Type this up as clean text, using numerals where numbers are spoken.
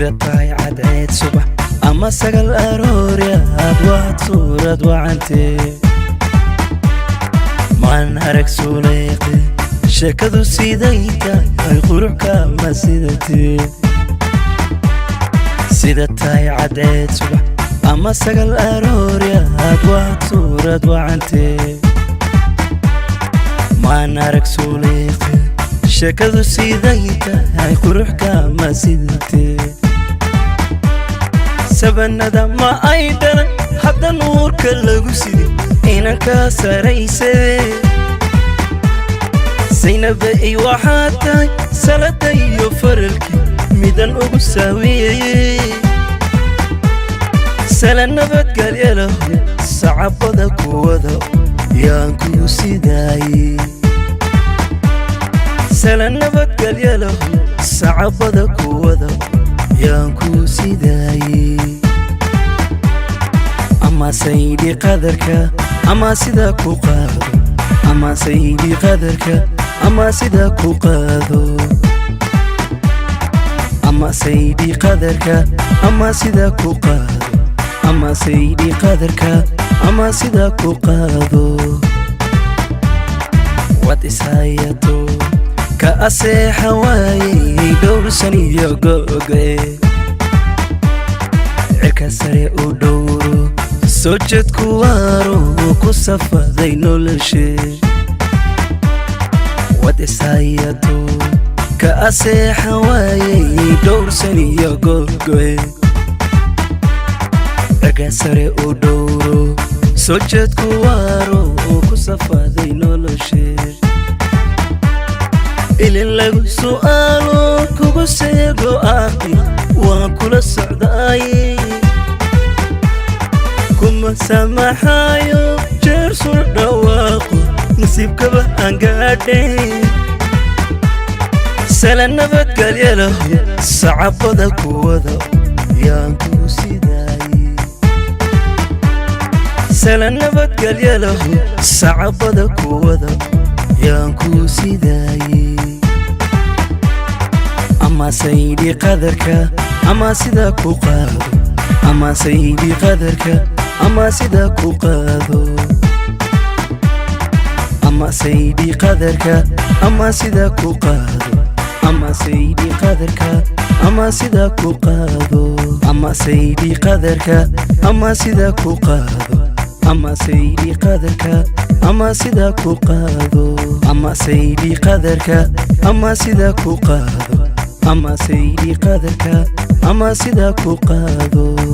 sida tahay cadceed subax ama sagal arooriyaad waad suurad wacantee maan arag suuleeqe sheekadu siday tahay quruxka ma sidatee sida tahay cadceed subax ama sagal arooriyaad waad suurad wacantee maan arag suuleeqe sheekadu siday tahay quruxka ma sidatee sabanada ma ay dhalan hadda nuurka lagu sidi inanka saraysade zaynaba ay waxaa tahay salada iyo faralki midan ugu saaweeyey sala nabadgelyalahu sacabada kuwada yaan ku sidaayey sala nabadgelyalahu sacabada kuwada yaan ku sidaayey ama saydi qadarka ama sida ku qaado ama saydi qadarka ama sida ku qaado ama saydi qadarka ama sida ku qaado ama saydi qadarka ama sida ku qaado wad isayato ka aseexa waayey dhowr saniyo go'e cirka sare u dhowro soo jeedku waaro ku safaday noloshee wad isayato ka aseexa waayey dhowr saniyo go'e cirka sare u dhowro soo jeedku waaro ku safaday noloshee ilin lagu su'aalo kugu seego aqi waan kula socdaayey kuma samaxayo jeer sur dhawaaqo nasiibkaba aan gaadhay sala nabadgelyalahu sacabada kuwada yaan ku sidaayey sala nabadgelyalahu sacabada kuwada yaan ku sidaayey ama saydi qadarka ama sida ku qaado ama saydi qadarka ama sida ku qaado ama saydi qadarka ama sida ku qaado ama saydi qadarka ama sida ku qaado ama saydi qadarka ama sida ku qaado ama saydi qadarka ama sida ku qaado ama saydi qadarka ama sida ku qaado ama saydi qadarka ama sida ku qaado